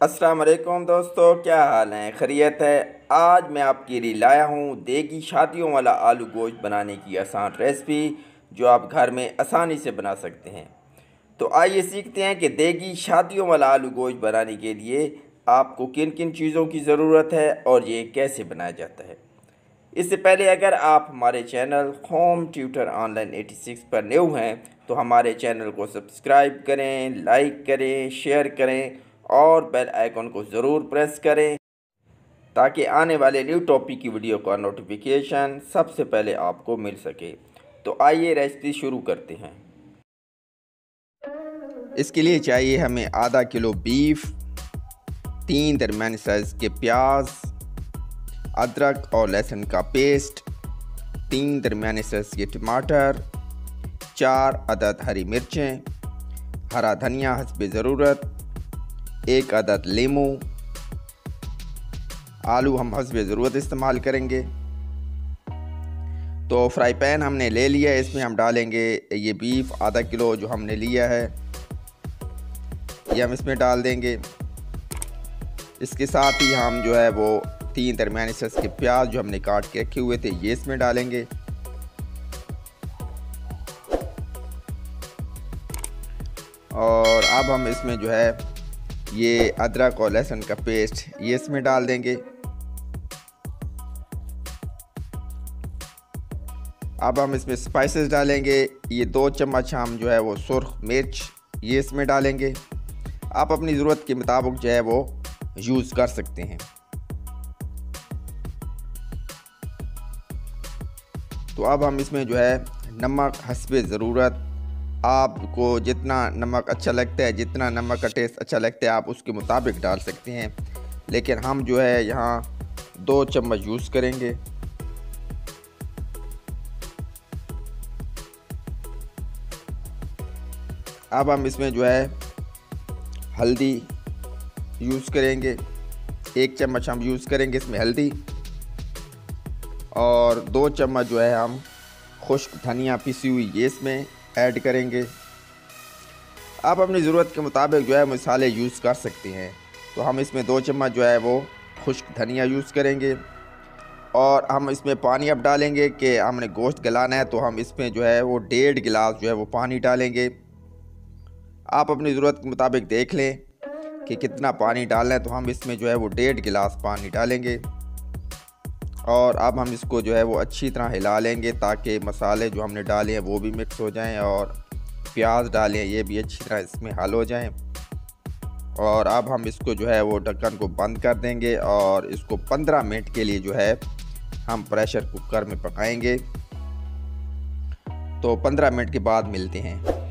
अस्सलाम वालेकुम दोस्तों, क्या हाल है? खैरियत है। आज मैं आपके लिए लाया हूँ देगी शादियों वाला आलू गोश्त बनाने की आसान रेसिपी जो आप घर में आसानी से बना सकते हैं। तो आइए सीखते हैं कि देगी शादियों वाला आलू गोश्त बनाने के लिए आपको किन किन चीज़ों की ज़रूरत है और ये कैसे बनाया जाता है। इससे पहले अगर आप हमारे चैनल होम ट्यूटर ऑनलाइन 86 पर न्यू हैं तो हमारे चैनल को सब्सक्राइब करें, लाइक करें, शेयर करें और बेल आइकन को ज़रूर प्रेस करें ताकि आने वाले न्यू टॉपिक की वीडियो का नोटिफिकेशन सबसे पहले आपको मिल सके। तो आइए रेसिपी शुरू करते हैं। इसके लिए चाहिए हमें आधा किलो बीफ, 3 दरमियाने साइज़ के प्याज, अदरक और लहसुन का पेस्ट, 3 दरमियाने साइज़ के टमाटर, 4 अदद हरी मिर्चें, हरा धनिया हस्बे ज़रूरत, 1 अदद लीमू। आलू हम हस्बे ज़रूरत इस्तेमाल करेंगे। तो फ्राई पैन हमने ले लिया है, इसमें हम डालेंगे ये बीफ आधा किलो जो हमने लिया है, ये हम इसमें डाल देंगे। इसके साथ ही हम जो है वो 3 दरमियाने साइज़ के प्याज जो हमने काट के रखे हुए थे ये इसमें डालेंगे। और अब हम इसमें जो है ये अदरक और लहसुन का पेस्ट ये इसमें डाल देंगे। अब हम इसमें स्पाइसेस डालेंगे। ये 2 चम्मच हम जो है वो सुर्ख मिर्च ये इसमें डालेंगे। आप अपनी ज़रूरत के मुताबिक जो है वो यूज़ कर सकते हैं। तो अब हम इसमें जो है नमक हस्बे ज़रूरत, आपको जितना नमक अच्छा लगता है, जितना नमक का टेस्ट अच्छा लगता है आप उसके मुताबिक डाल सकते हैं, लेकिन हम जो है यहाँ 2 चम्मच यूज़ करेंगे। अब हम इसमें जो है हल्दी यूज़ करेंगे, 1 चम्मच हम यूज़ करेंगे इसमें हल्दी, और 2 चम्मच जो है हम खुश्क धनिया पिसी हुई ये इसमें ऐड करेंगे। आप अपनी ज़रूरत के मुताबिक जो है मसाले यूज़ कर सकते हैं। तो हम इसमें 2 चम्मच जो है वो खुश्क धनिया यूज़ करेंगे, और हम इसमें पानी अब डालेंगे कि हमने गोश्त गलाना है, तो हम इसमें जो है वो 1.5 गिलास जो है वो पानी डालेंगे। आप अपनी ज़रूरत के मुताबिक देख लें कि कितना पानी डालना है, तो हम इसमें जो है वो 1.5 गिलास पानी डालेंगे। और अब हम इसको जो है वो अच्छी तरह हिला लेंगे ताकि मसाले जो हमने डाले हैं वो भी मिक्स हो जाएं और प्याज डालें ये भी अच्छी तरह इसमें हल हो जाएं। और अब हम इसको जो है वो ढक्कन को बंद कर देंगे और इसको 15 मिनट के लिए जो है हम प्रेशर कुकर में पकाएंगे। तो 15 मिनट के बाद मिलते हैं।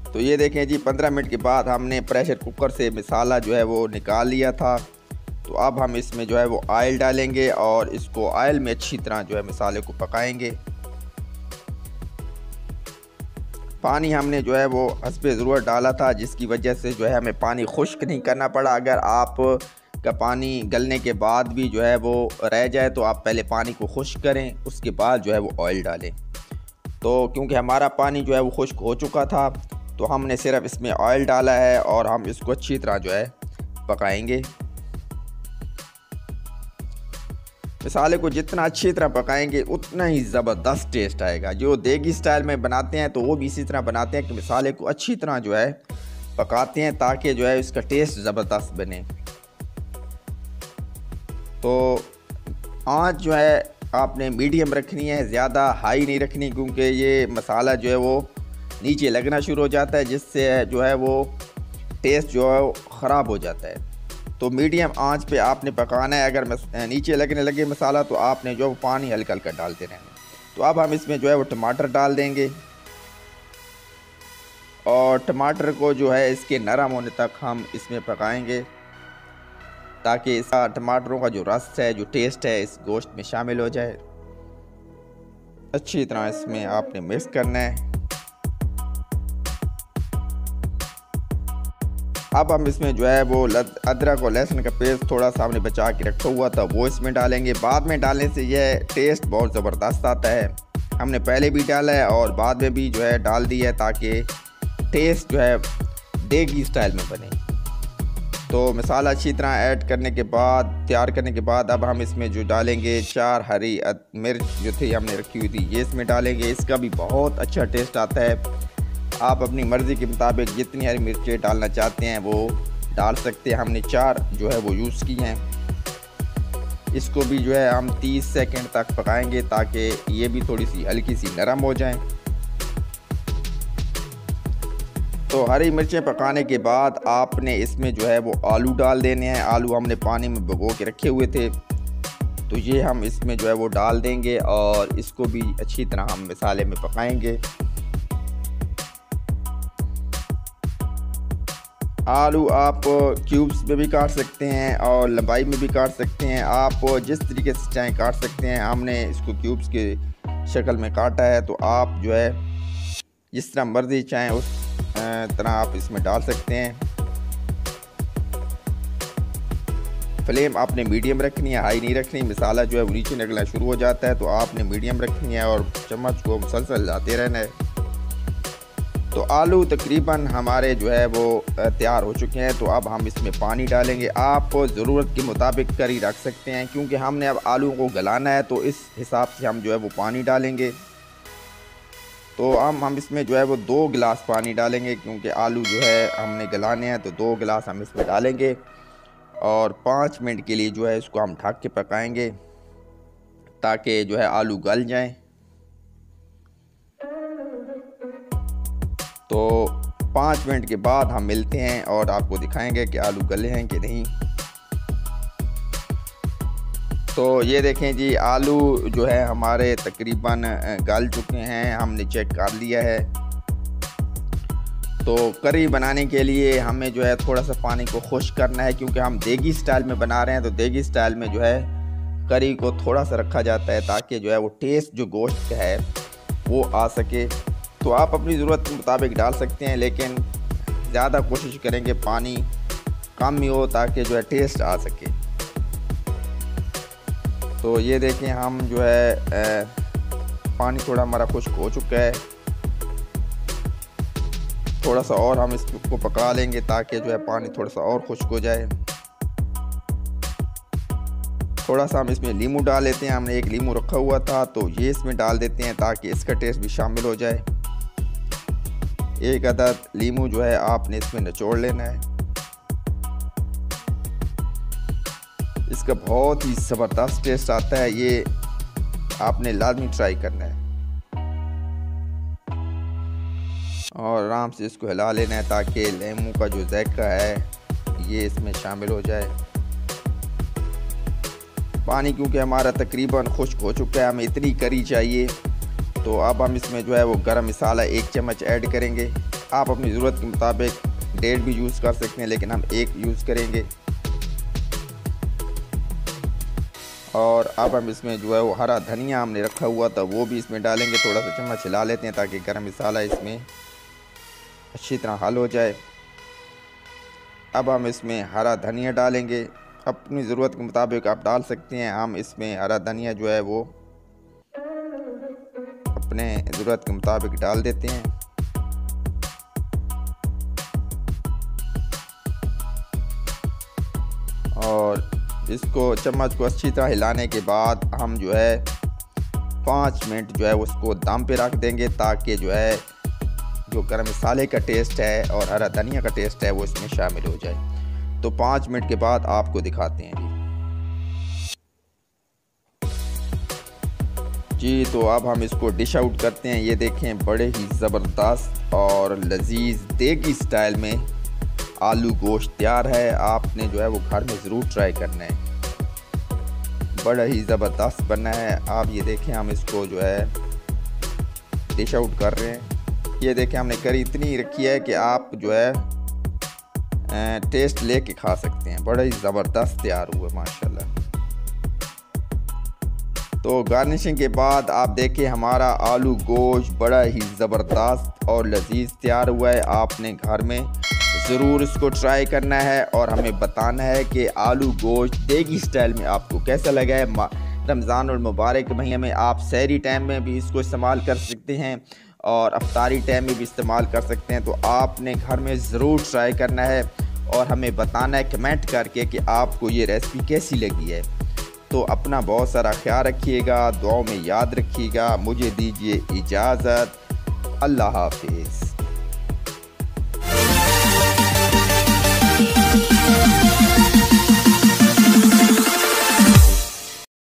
तो ये देखें जी, 15 मिनट के बाद हमने प्रेशर कुकर से मसाला जो है वो निकाल लिया था। तो अब हम इसमें जो है वो ऑयल डालेंगे और इसको ऑयल में अच्छी तरह जो है मसाले को पकाएंगे। पानी हमने जो है वो हस्बे ज़रूरत डाला था, जिसकी वजह से जो है हमें पानी खुश्क नहीं करना पड़ा। अगर आप का पानी गलने के बाद भी जो है वो रह जाए तो आप पहले पानी को खुश्क करें, उसके बाद जो है वो ऑयल डालें। तो क्योंकि हमारा पानी जो है वो खुश्क हो चुका था तो हमने सिर्फ इसमें ऑयल डाला है और हम इसको अच्छी तरह जो है पकाएंगे। मसाले को जितना अच्छी तरह पकाएंगे उतना ही ज़बरदस्त टेस्ट आएगा। जो देगी स्टाइल में बनाते हैं तो वो भी इसी तरह बनाते हैं कि मसाले को अच्छी तरह जो है पकाते हैं ताकि जो है इसका टेस्ट ज़बरदस्त बने। तो आँच जो है आपने मीडियम रखनी है, ज़्यादा हाई नहीं रखनी, क्योंकि ये मसाला जो है वो नीचे लगना शुरू हो जाता है, जिससे जो है वो टेस्ट जो है वो ख़राब हो जाता है। तो मीडियम आंच पे आपने पकाना है। अगर नीचे लगने लगे मसाला तो आपने जो पानी हल्का हल्का डालते रहना। तो अब हम इसमें जो है वो टमाटर डाल देंगे और टमाटर को जो है इसके नरम होने तक हम इसमें पकाएंगे ताकि इसका टमाटरों का जो रस है, जो टेस्ट है इस गोश्त में शामिल हो जाए। अच्छी तरह इसमें आपने मिक्स करना है। अब हम इसमें जो है वो अदरक और लहसुन का पेस्ट थोड़ा सा हमने बचा के रखा हुआ था वो इसमें डालेंगे। बाद में डालने से यह टेस्ट बहुत ज़बरदस्त आता है। हमने पहले भी डाला है और बाद में भी जो है डाल दिया है ताकि टेस्ट जो है देगी स्टाइल में बने। तो मसाला अच्छी तरह ऐड करने के बाद, तैयार करने के बाद, अब हम इसमें जो डालेंगे 4 हरी मिर्च जो थी हमने रखी हुई थी ये इसमें डालेंगे। इसका भी बहुत अच्छा टेस्ट आता है। आप अपनी मर्ज़ी के मुताबिक जितनी हरी मिर्चें डालना चाहते हैं वो डाल सकते हैं। हमने 4 जो है वो यूज़ की हैं। इसको भी जो है हम 30 सेकंड तक पकाएंगे ताकि ये भी थोड़ी सी हल्की सी नरम हो जाएं। तो हरी मिर्चें पकाने के बाद आपने इसमें जो है वो आलू डाल देने हैं। आलू हमने पानी में भिगो के रखे हुए थे, तो ये हम इसमें जो है वो डाल देंगे और इसको भी अच्छी तरह हम मसाले में पकाएंगे। आलू आप क्यूब्स में भी काट सकते हैं और लंबाई में भी काट सकते हैं। आप जिस तरीके से चाहें काट सकते हैं। हमने इसको क्यूब्स के शक्ल में काटा है, तो आप जो है जिस तरह मर्ज़ी चाहें उस तरह आप इसमें डाल सकते हैं। फ्लेम आपने मीडियम रखनी है, हाई नहीं रखनी। मसाला जो है वो नीचे निकलना शुरू हो जाता है तो आपने मीडियम रखनी है और चम्मच को मुसलसल हिलाते रहना है। तो आलू तकरीबन हमारे जो है वो तैयार हो चुके हैं। तो अब हम इसमें पानी डालेंगे। आप ज़रूरत के मुताबिक करी रख सकते हैं, क्योंकि हमने अब आलू को गलाना है तो इस हिसाब से हम जो है वो पानी डालेंगे। तो हम इसमें जो है वो 2 गिलास पानी डालेंगे, क्योंकि आलू जो है हमने गलाने हैं। तो 2 गिलास हम इसमें डालेंगे और 5 मिनट के लिए जो है इसको हम ढक के पकाएंगे ताकि जो है आलू गल जाएं। तो 5 मिनट के बाद हम मिलते हैं और आपको दिखाएंगे कि आलू गले हैं कि नहीं। तो ये देखें जी, आलू जो है हमारे तकरीबन गल चुके हैं। हमने चेक कर लिया है। तो करी बनाने के लिए हमें जो है थोड़ा सा पानी को खुश्क करना है, क्योंकि हम देगी स्टाइल में बना रहे हैं। तो देगी स्टाइल में जो है करी को थोड़ा सा रखा जाता है ताकि जो है वो टेस्ट जो गोश्त का है वो आ सके। तो आप अपनी ज़रूरत के मुताबिक डाल सकते हैं, लेकिन ज़्यादा कोशिश करेंगे पानी कम ही हो ताकि जो है टेस्ट आ सके। तो ये देखें, हम जो है पानी थोड़ा हमारा खुश्क हो चुका है। थोड़ा सा और हम इसको पका लेंगे ताकि जो है पानी थोड़ा सा और खुश्क हो जाए। थोड़ा सा हम इसमें नींबू डाल लेते हैं। हमने एक नींबू रखा हुआ था तो ये इसमें डाल देते हैं ताकि इसका टेस्ट भी शामिल हो जाए। 1 अदद नींबू जो है आपने इसमें निचोड़ लेना है। इसका बहुत ही ज़बरदस्त टेस्ट आता है, ये आपने लाजमी ट्राई करना है। और आराम से इसको हिला लेना है ताकि नींबू का जो जायका है ये इसमें शामिल हो जाए। पानी क्योंकि हमारा तकरीबन खुश्क हो चुका है, हमें इतनी करी चाहिए। तो अब हम इसमें जो है वो गरम मसाला 1 चम्मच ऐड करेंगे। आप अपनी ज़रूरत के मुताबिक 1.5 भी यूज़ कर सकते हैं, लेकिन हम 1 यूज़ करेंगे। और अब हम इसमें जो है वो हरा धनिया हमने रखा हुआ था वो भी इसमें डालेंगे। थोड़ा सा चम्मच हिला लेते हैं ताकि गरम मसाला इसमें अच्छी तरह हल हो जाए। अब हम इसमें हरा धनिया डालेंगे। अपनी ज़रूरत के मुताबिक आप डाल सकते हैं। हम इसमें हरा धनिया जो है वो अपने ज़रूरत के मुताबिक डाल देते हैं। और इसको चम्मच को अच्छी तरह हिलाने के बाद हम जो है 5 मिनट जो है उसको दम पे रख देंगे ताकि जो है जो गरम मसाले का टेस्ट है और हरा धनिया का टेस्ट है वो इसमें शामिल हो जाए। तो 5 मिनट के बाद आपको दिखाते हैं जी। तो अब हम इसको डिश आउट करते हैं। ये देखें, बड़े ही ज़बरदस्त और लजीज देगी स्टाइल में आलू गोश्त तैयार है। आपने जो है वो घर में ज़रूर ट्राई करना है, बड़ा ही ज़बरदस्त बना है। आप ये देखें, हम इसको जो है डिश आउट कर रहे हैं। ये देखें, हमने करी इतनी रखी है कि आप जो है टेस्ट लेके खा सकते हैं। बड़ा ही ज़बरदस्त तैयार हुआ माशाल्लाह। तो गार्निशिंग के बाद आप देखें हमारा आलू गोश्त बड़ा ही ज़बरदस्त और लजीज तैयार हुआ है। आपने घर में ज़रूर इसको ट्राई करना है और हमें बताना है कि आलू गोश्त देगी स्टाइल में आपको कैसा लगा है। रमज़ानुल मुबारक महीने में आप सहरी टाइम में भी इसको इस्तेमाल कर सकते हैं और अफ्तारी टाइम में भी इस्तेमाल कर सकते हैं। तो आपने घर में ज़रूर ट्राई करना है और हमें बताना है कमेंट करके कि आपको ये रेसिपी कैसी लगी है। तो अपना बहुत सारा ख्याल रखिएगा, दुआओं में याद रखिएगा। मुझे दीजिए इजाज़त। अल्लाह हाफिज़।